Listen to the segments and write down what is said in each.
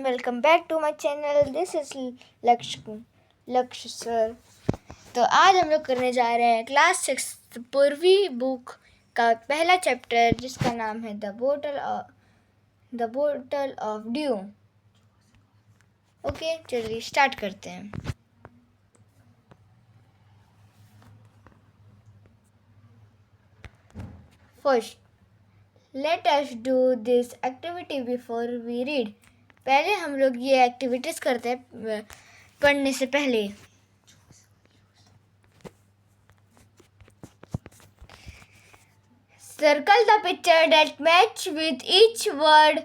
Welcome back to my channel. This is Lakshya sir. तो आज हम लोग करने जा रहे हैं क्लास 6 पूर्वी बुक का पहला चैप्टर, जिसका नाम है the bottle of dew. Okay, चलिए स्टार्ट करते हैं। First, let us do this activity before we read. पहले हम लोग ये एक्टिविटीज करते हैं पढ़ने से पहले। Circle the picture that match with each word.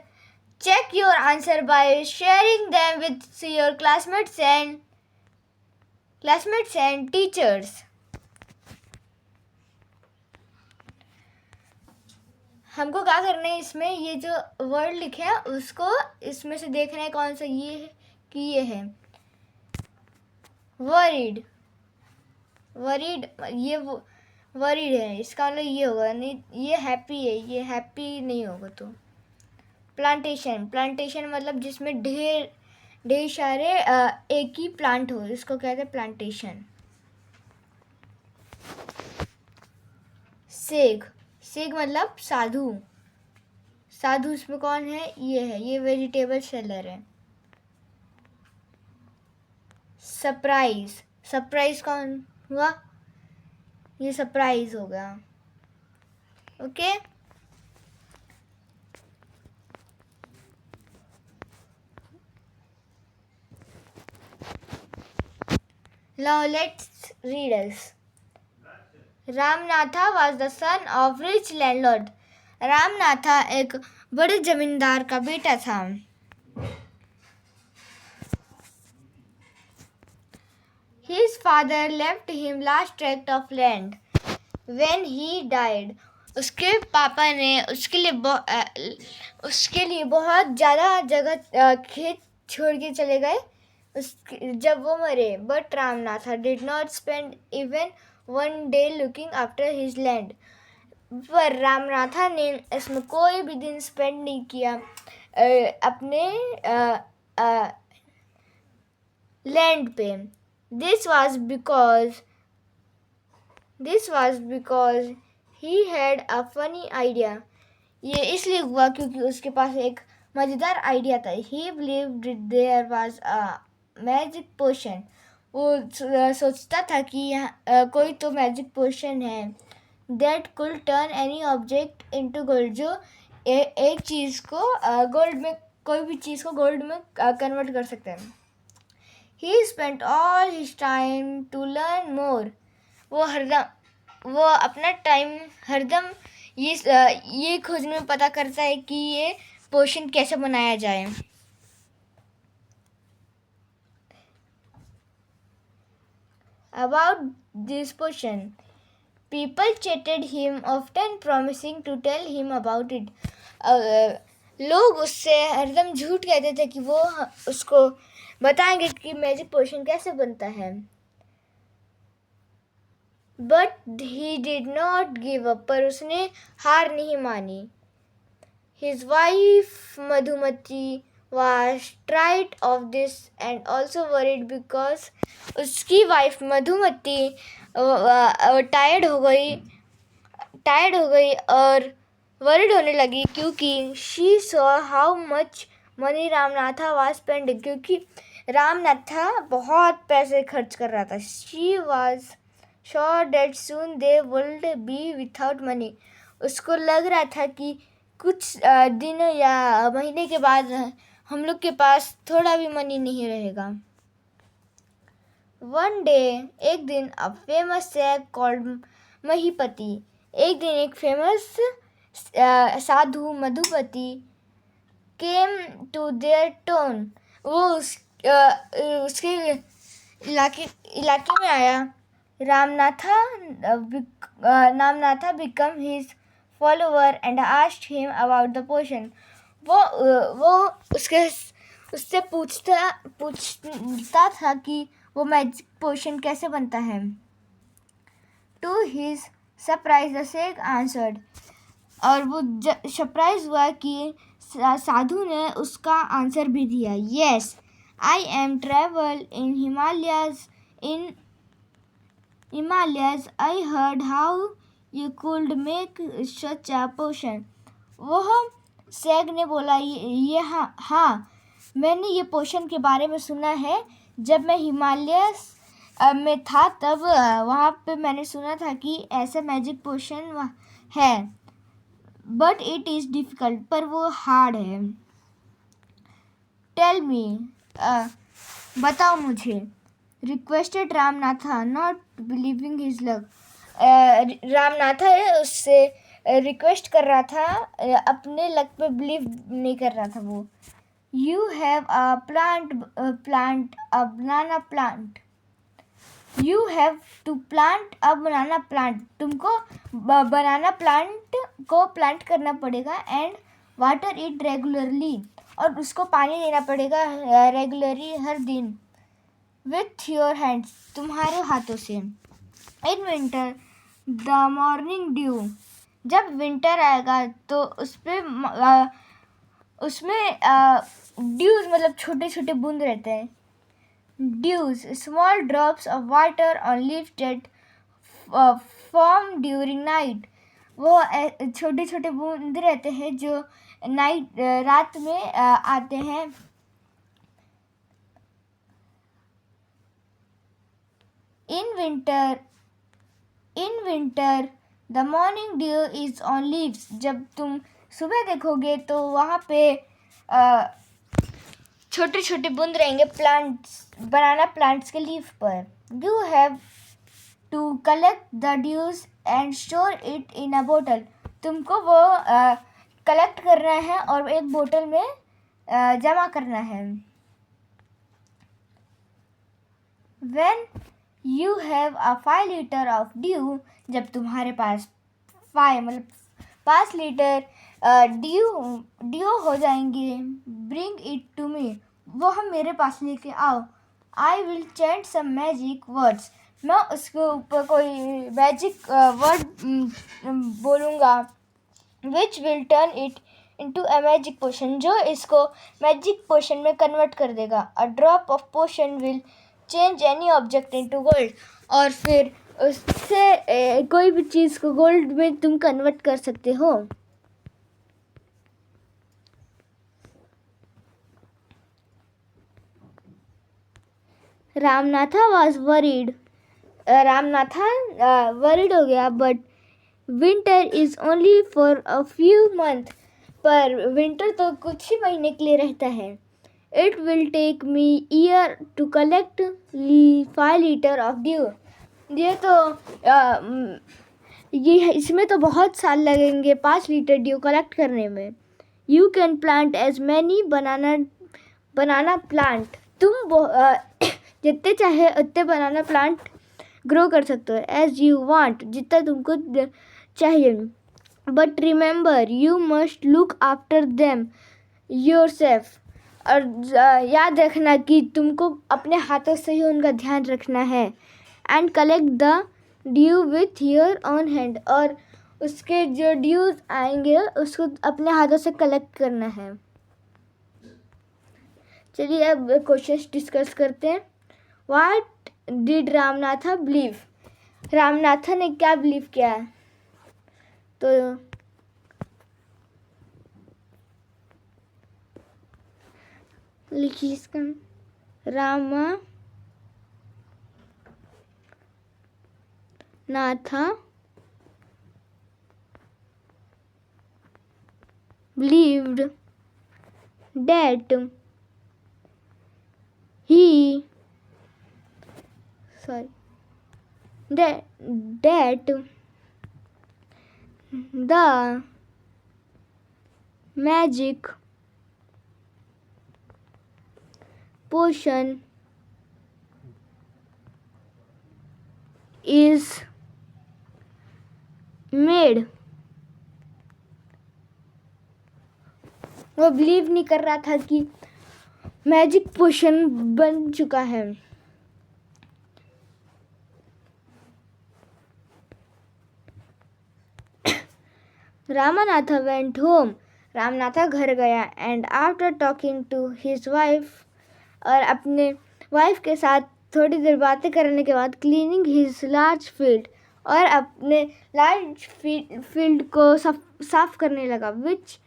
Check your answer by sharing them with your classmates and teachers. हमको क्या करना है, इसमें ये जो वर्ड लिखे हैं उसको इसमें से देखना है कौन सा ये है कि ये है वरीड। ये वरीड है, इसका मतलब ये होगा नहीं, ये हैप्पी है, ये हैप्पी नहीं होगा। तो प्लांटेशन मतलब जिसमें ढेर सारे एक ही प्लांट हो, इसको कहते हैं प्लांटेशन। सेग मतलब साधु इसमें कौन है, ये वेजिटेबल सेलर है। सरप्राइज कौन हुआ, ये सरप्राइज हो गया। Okay, now let's read us. Ramanatha was the son of rich landlord. Ramanatha एक बड़े जमींदार का बेटा था। His father left him large tract of land. When he died, उसके पापा ने उसके लिए बहुत ज़्यादा जगह खेत छोड़ के चले गए जब वो मरे। But Ramanatha did not spend even one day looking after his land. पर रामनाथा ने इसमें कोई भी दिन स्पेंड नहीं किया अपने लैंड पे। This was because he had a funny idea. ये इसलिए हुआ क्योंकि उसके पास एक मज़ेदार आइडिया था। He believed there was a magic potion. वो सोचता था कि कोई तो मैजिक पोशन है that could turn any object into gold, जो एक चीज़ को गोल्ड में, कोई भी चीज़ को गोल्ड में कन्वर्ट कर सकते हैं। He spent all his time to learn more. वो अपना टाइम हरदम ये खोजने में पता करता है कि ये पोशन कैसे बनाया जाए। About this potion, people chatted him often, promising to tell him about it. लोग उससे हरदम झूठ कहते थे कि वो उसको बताएंगे कि मैजिक पोशन कैसे बनता है। But he did not give up. पर उसने हार नहीं मानी। His wife Madhumati was tired of this and also worried because उसकी वाइफ मधुमती टायर्ड हो गई और वरीड होने लगी क्योंकि she saw how much money Ramanatha was spending, क्योंकि रामनाथा बहुत पैसे खर्च कर रहा था। She was sure that soon they would be without money. उसको लग रहा था कि कुछ दिन या महीने के बाद हम लोग के पास थोड़ा भी मनी नहीं रहेगा। One day, एक दिन, a famous sage called महीपति, एक दिन एक famous Sadhu Madhupati came to their town. वो उसके इलाके में आया। Ramanatha became his follower and asked him about the potion. वो उससे पूछता था कि वो मैजिक पोशन कैसे बनता है। To his surprise, the sage answered. और वो सरप्राइज हुआ कि साधु ने उसका आंसर भी दिया, yes, I am travel in Himalayas, I heard how you could make such a potion. वह सैग ने बोला, ये हाँ, मैंने ये पोशन के बारे में सुना है। जब मैं हिमालय में था तब वहाँ पे मैंने सुना था कि ऐसा मैजिक पोशन है, बट इट इज़ डिफ़िकल्ट, पर वो हार्ड है। टेल मी, बताओ मुझे। Requested Ramanatha, not believing his luck. Ramanatha उससे रिक्वेस्ट कर रहा था, अपने लक पे बिलीव नहीं कर रहा था वो। You have a plant a banana plant. You have to plant a banana plant. तुमको बनाना प्लांट को प्लांट करना पड़ेगा, एंड वाटर इट रेगुलरली, और उसको पानी देना पड़ेगा रेगुलरली, हर दिन। विथ योर हैंड्स, तुम्हारे हाथों से। In winter the morning due, जब विंटर आएगा तो उसमें ड्यूज मतलब छोटे छोटे बूंद रहते हैं। Dews, small drops of water on leaves that form during night. वो छोटे छोटे बूंद रहते हैं जो रात में आते हैं। In winter, the morning dew is on leaves. जब तुम सुबह देखोगे तो वहाँ पे छोटे छोटे बूंद रहेंगे बनाना प्लांट्स के लीफ पर। You have to collect the dews and store it in a bottle. तुमको वो कलेक्ट करना है और एक बोतल में जमा करना है। When you have a 5 liter of dew, जब तुम्हारे पास 5 लीटर ड्यू हो जाएंगे, bring it to me, वो हम मेरे पास लेके आओ। I will chant some magic words, मैं उसके ऊपर कोई मैजिक वर्ड बोलूँगा, which will turn it into a magic potion, जो इसको मैजिक पोशन में कन्वर्ट कर देगा। A drop of potion will change any object into gold, और फिर उससे कोई भी चीज़ को गोल्ड में तुम कन्वर्ट कर सकते हो। Ramanatha was worried, Ramanatha worried हो गया, but winter is only for a few month, पर विंटर तो कुछ ही महीने के लिए रहता है। It will take me year to collect 5 liter of dew. ये तो ये इसमें तो बहुत साल लगेंगे 5 लीटर ड्यू कलेक्ट करने में। You can plant as many banana plant. तुम जितने चाहे उतने बनाना प्लांट ग्रो कर सकते हो, as you want, जितना तुमको चाहिए। But remember, you must look after them yourself. और याद रखना कि तुमको अपने हाथों से ही उनका ध्यान रखना है। And collect the due with your own hand, और उसके जो ड्यूज आएंगे उसको अपने हाथों से कलेक्ट करना है। चलिए अब क्वेश्चंस डिस्कस करते हैं। What did Ramanatha believe, Ramanatha ने क्या बिलीव किया? तो लिखिए इसका, Ramanatha believed that the magic potion is made. वो बिलीव नहीं कर रहा था कि मैजिक पोशन बन चुका है। Ramanatha went home रामनाथा घर गया and after talking to his wife, और अपने वाइफ के साथ थोड़ी देर बातें करने के बाद क्लीनिंग हिज लार्ज फील्ड, और अपने लार्ज फील्ड को साफ करने लगा, which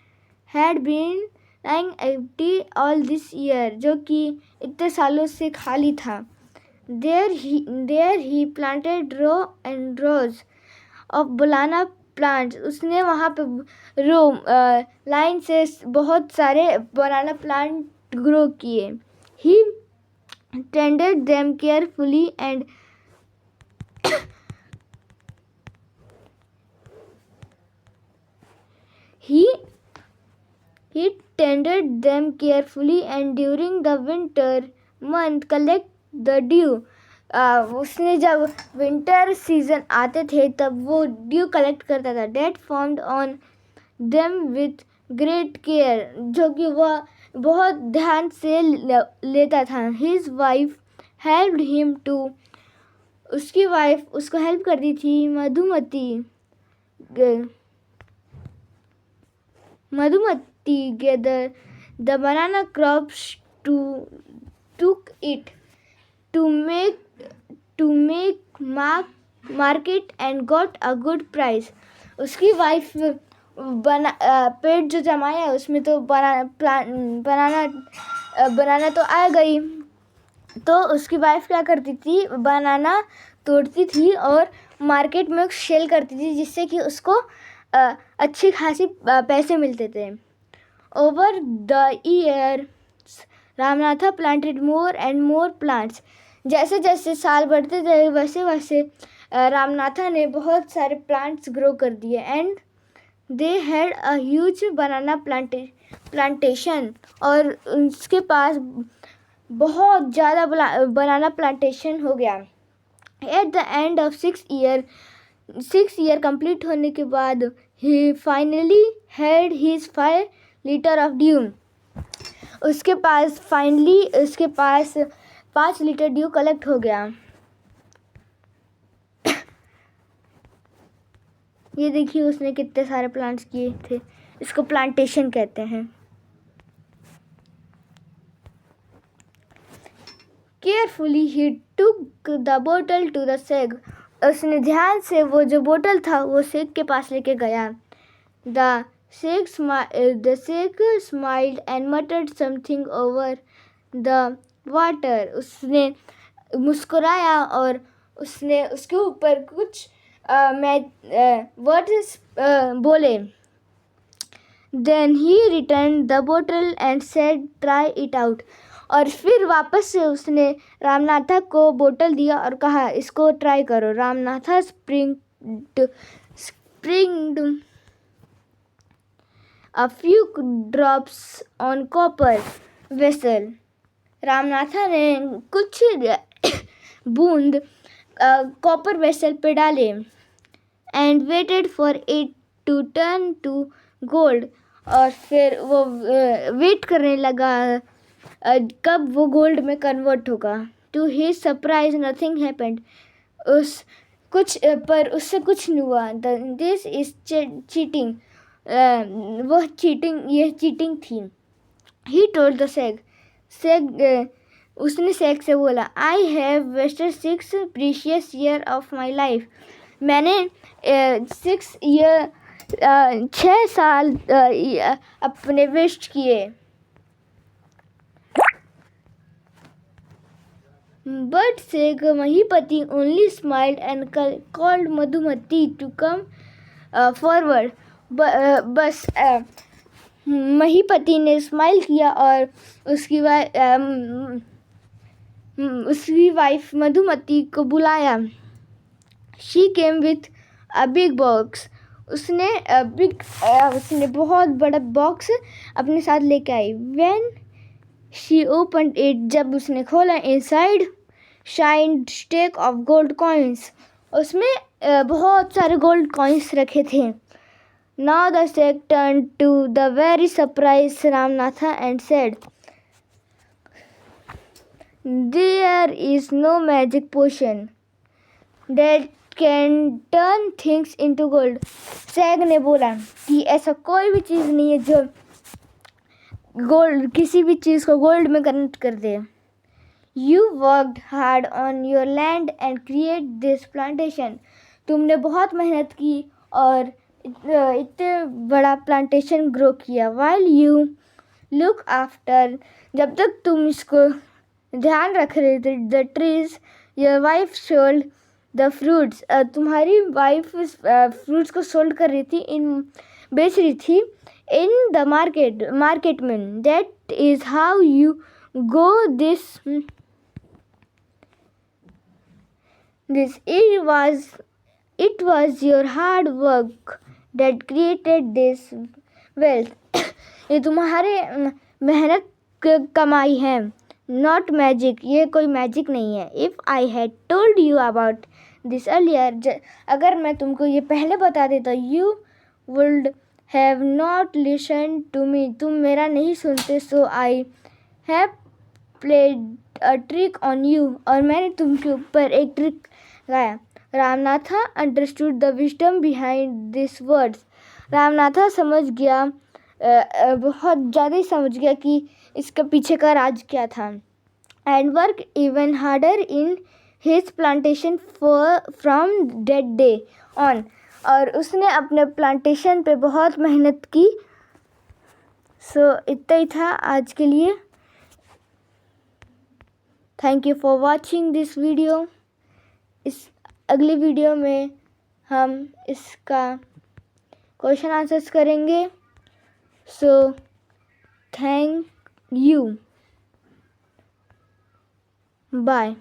had been lying empty all this year, जो कि इतने सालों से खाली था. There he planted row and rows of banana plants. उसने वहाँ पे लाइन से बहुत सारे बनाना प्लांट ग्रो किए. He tended them carefully and he tended them carefully and during the winter month collect the dew. उसने जब विंटर सीजन आते थे तब वो ड्यू कलेक्ट करता था. That formed on them with great care, जो कि वह बहुत ध्यान से लेता था. His wife helped him too, उसकी वाइफ उसको हेल्प करती थी. Madhumati gather the banana crops took it to make market and got a good price. उसकी वाइफ पेड़ जो जमाया उसमें तो बनाना तो आ गई, तो उसकी वाइफ क्या करती थी, बनाना तोड़ती थी और मार्केट में सेल करती थी, जिससे कि उसको अच्छी खासी पैसे मिलते थे. Over the years Ramanatha planted more and more plants. जैसे जैसे साल बढ़ते गए वैसे वैसे रामनाथा ने बहुत सारे प्लांट्स ग्रो कर दिए. And they had a huge banana plantation, और उसके पास बहुत ज़्यादा बनाना प्लांटेशन हो गया. At the end of 6 year complete होने के बाद ही finally had his 5 litre of dew. उसके पास 5 लीटर ड्यू कलेक्ट हो गया. ये देखिए उसने कितने सारे प्लांट्स किए थे. इसको प्लांटेशन कहते हैं. केयरफुली ही टुक द बोतल टू द सेग. उसने ध्यान से वो जो बोतल था वो सेग के पास लेके गया. The सेग smiled and मटर्ड something over the water. उसने मुस्कुराया और उसने उसके ऊपर कुछ वर्ड्स बोले. देन ही रिटर्न द बोतल and said try it out. और फिर वापस से उसने रामनाथा को बोतल दिया और कहा इसको ट्राई करो. Ramanatha स्प्रिंग्ड a few drops on copper vessel. Ramanatha ने कुछ बूंद कॉपर वेसल पे डाले. And waited for it to turn to gold. और फिर वो वेट करने लगा कब वो गोल्ड में कन्वर्ट होगा. To his surprise nothing happened. पर उससे कुछ नहीं हुआ. This is cheating. ये चीटिंग थी. He told the सेग. उसने सेग से बोला I have wasted 6 precious year of my life. मैंने 6 साल अपने वेस्ट किए. But सेग महीपति only smiled and called Madhumati to come forward. बस महीपति ने स्माइल किया और उसकी वाइफ मधुमती को बुलाया. She came with a big box. उसने बहुत बड़ा बॉक्स अपने साथ लेके आई. When she opened it. जब उसने खोला inside shined stack of gold coins. उसमें बहुत सारे गोल्ड कॉइन्स रखे थे. Now the sage turned to the very surprised Ramanatha and said, "There is no magic potion that can turn things into gold. Sage ने बोला कि ऐसा कोई भी चीज़ नहीं है जो गोल्ड, किसी भी चीज़ को गोल्ड में कन्वर्ट कर दे। You worked hard on your land and create this plantation. तुमने बहुत मेहनत की और इतने बड़ा प्लांटेशन ग्रो किया। वाइल यू लुक आफ्टर, जब तक तुम इसको ध्यान रख रहे थे, the trees your wife sold the fruits, तुम्हारी वाइफ फ्रूट्स को सोल्ड कर रही थी, बेच रही थी इन द मार्केट में। That is how you go this it was your hard work that created this wealth। ये तुम्हारे मेहनत कमाई है, नॉट मैजिक, ये कोई मैजिक नहीं है। If I had told you about this earlier, अगर मैं तुमको ये पहले बता देता, you would have not listen to me, तुम मेरा नहीं सुनते। So I have played a trick on you, और मैंने तुमके ऊपर एक ट्रिक गाया। Ramnatha understood the wisdom behind this words. Ramnatha समझ गया, बहुत ज़्यादा ही समझ गया कि इसके पीछे का राज क्या था। And work even harder in his plantation from that day on, और उसने अपने प्लांटेशन पे बहुत मेहनत की। सो इतना ही था आज के लिए। Thank you for watching this video. इस अगली वीडियो में हम इसका क्वेश्चन आंसर्स करेंगे। So thank you, bye.